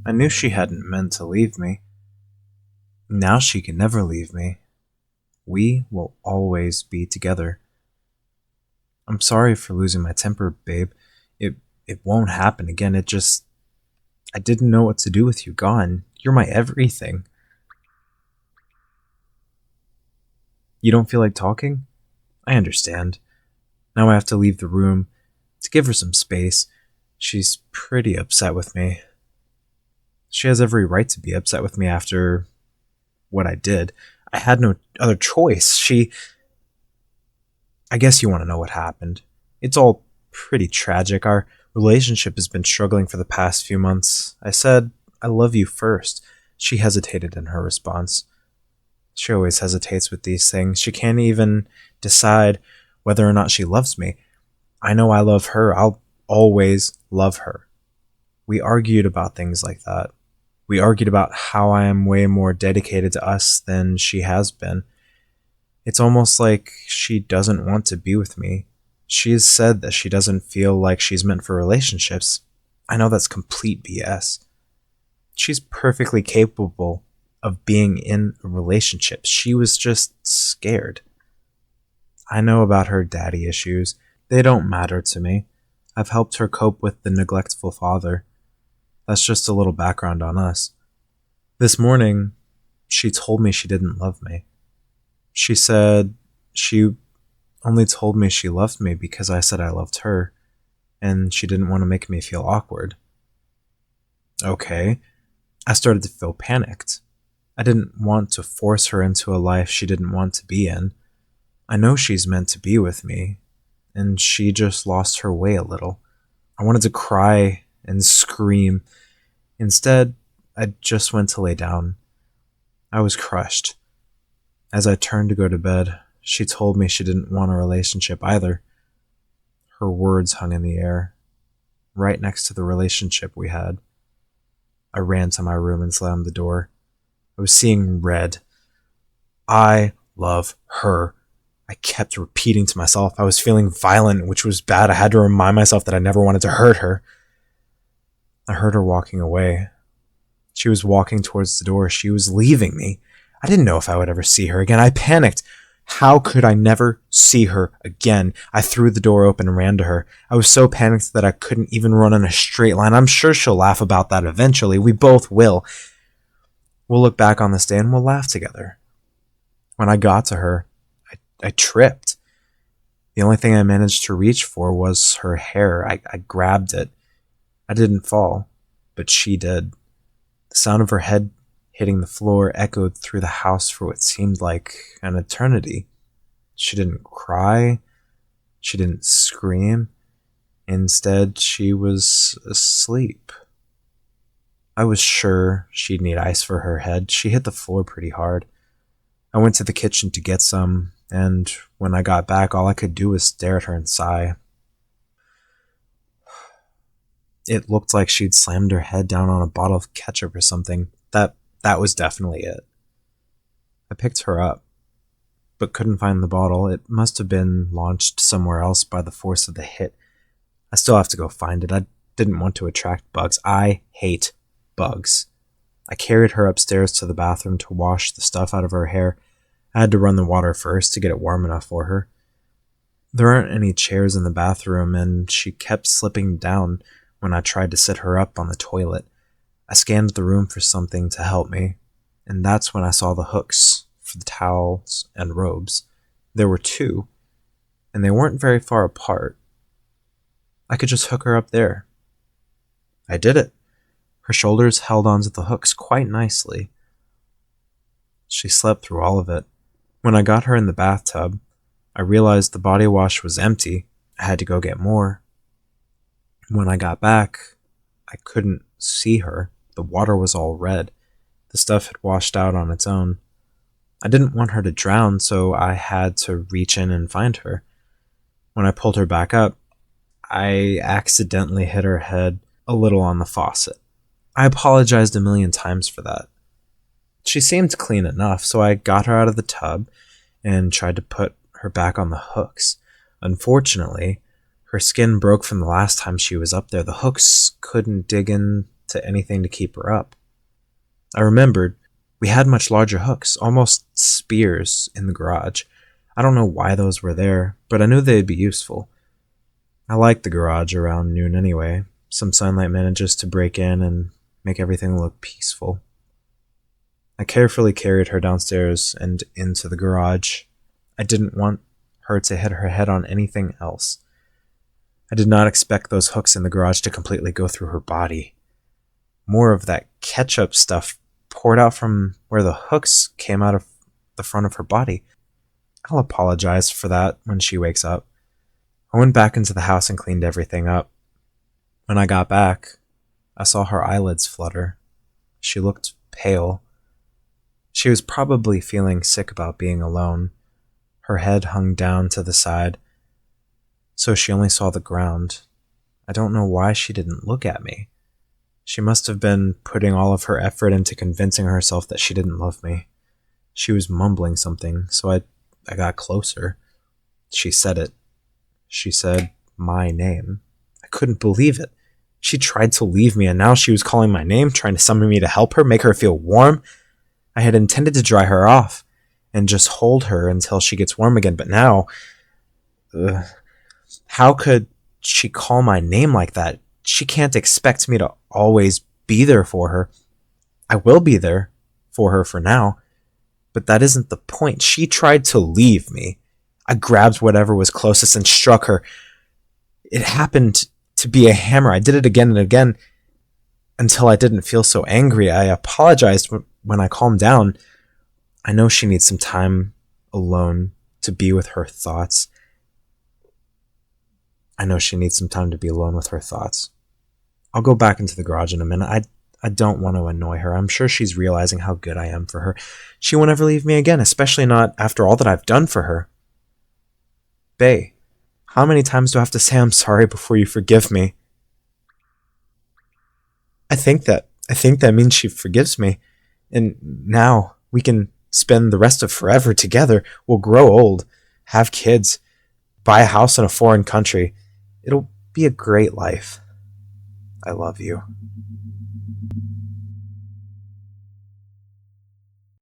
I knew she hadn't meant to leave me. Now she can never leave me. We will always be together. I'm sorry for losing my temper, babe. It won't happen again. I didn't know what to do with you gone. You're my everything. You don't feel like talking? I understand. Now I have to leave the room to give her some space. She's pretty upset with me. She has every right to be upset with me after what I did. I had no other choice. I guess you want to know what happened. It's all pretty tragic. Our relationship has been struggling for the past few months. I said, I love you first. She hesitated in her response. She always hesitates with these things. She can't even decide whether or not she loves me. I know I love her. I'll always love her. We argued about things like that. We argued about how I am way more dedicated to us than she has been. It's almost like she doesn't want to be with me. She has said that she doesn't feel like she's meant for relationships. I know that's complete BS. She's perfectly capable of being in a relationship. She was just scared. I know about her daddy issues. They don't matter to me. I've helped her cope with the neglectful father. That's just a little background on us. This morning, she told me she didn't love me. She said she only told me she loved me because I said I loved her, and she didn't want to make me feel awkward. Okay. I started to feel panicked. I didn't want to force her into a life she didn't want to be in. I know she's meant to be with me, and she just lost her way a little. I wanted to cry and scream. Instead, I just went to lay down. I was crushed. As I turned to go to bed, she told me she didn't want a relationship either. Her words hung in the air, right next to the relationship we had. I ran to my room and slammed the door. I was seeing red. I love her. I kept repeating to myself. I was feeling violent, which was bad. I had to remind myself that I never wanted to hurt her. I heard her walking away. She was walking towards the door. She was leaving me. I didn't know if I would ever see her again. I panicked. How could I never see her again? I threw the door open and ran to her. I was so panicked that I couldn't even run in a straight line. I'm sure she'll laugh about that eventually. We both will. We'll look back on this day and we'll laugh together. When I got to her, I tripped. The only thing I managed to reach for was her hair. I grabbed it. I didn't fall, but she did. The sound of her head hitting the floor echoed through the house for what seemed like an eternity. She didn't cry. She didn't scream. Instead, she was asleep. I was sure she'd need ice for her head. She hit the floor pretty hard. I went to the kitchen to get some, and when I got back, all I could do was stare at her and sigh. It looked like she'd slammed her head down on a bottle of ketchup or something. That was definitely it. I picked her up, but couldn't find the bottle. It must have been launched somewhere else by the force of the hit. I still have to go find it. I didn't want to attract bugs. I hate bugs. I carried her upstairs to the bathroom to wash the stuff out of her hair. I had to run the water first to get it warm enough for her. There aren't any chairs in the bathroom, and she kept slipping down when I tried to sit her up on the toilet. I scanned the room for something to help me, and that's when I saw the hooks for the towels and robes. There were two, and they weren't very far apart. I could just hook her up there. I did it. Her shoulders held onto the hooks quite nicely. She slept through all of it. When I got her in the bathtub, I realized the body wash was empty. I had to go get more. When I got back, I couldn't see her. The water was all red. The stuff had washed out on its own. I didn't want her to drown, so I had to reach in and find her. When I pulled her back up, I accidentally hit her head a little on the faucet. I apologized a million times for that. She seemed clean enough, so I got her out of the tub and tried to put her back on the hooks. Unfortunately, Her skin broke from the last time she was up there. The hooks couldn't dig into anything to keep her up. I remembered we had much larger hooks, almost spears, in the garage. I don't know why those were there, but I knew they'd be useful. I liked the garage around noon anyway. Some sunlight manages to break in and make everything look peaceful. I carefully carried her downstairs and into the garage. I didn't want her to hit her head on anything else. I did not expect those hooks in the garage to completely go through her body. More of that ketchup stuff poured out from where the hooks came out of the front of her body. I'll apologize for that when she wakes up. I went back into the house and cleaned everything up. When I got back, I saw her eyelids flutter. She looked pale. She was probably feeling sick about being alone. Her head hung down to the side, so she only saw the ground. I don't know why she didn't look at me. She must have been putting all of her effort into convincing herself that she didn't love me. She was mumbling something, so I got closer. She said it. She said my name. I couldn't believe it. She tried to leave me, and now she was calling my name, trying to summon me to help her, make her feel warm. I had intended to dry her off and just hold her until she gets warm again, but now... how could she call my name like that? She can't expect me to always be there for her. I will be there for her for now, but that isn't the point. She tried to leave me. I grabbed whatever was closest and struck her. It happened to be a hammer. I did it again and again until I didn't feel so angry. I apologized when I calmed down. I know she needs some time alone to be with her thoughts. I know she needs some time to be alone with her thoughts. I'll go back into the garage in a minute. I don't want to annoy her. I'm sure she's realizing how good I am for her. She won't ever leave me again, especially not after all that I've done for her. Bae, how many times do I have to say I'm sorry before you forgive me? I think that means she forgives me. And now we can spend the rest of forever together. We'll grow old, have kids, buy a house in a foreign country. It'll be a great life. I love you.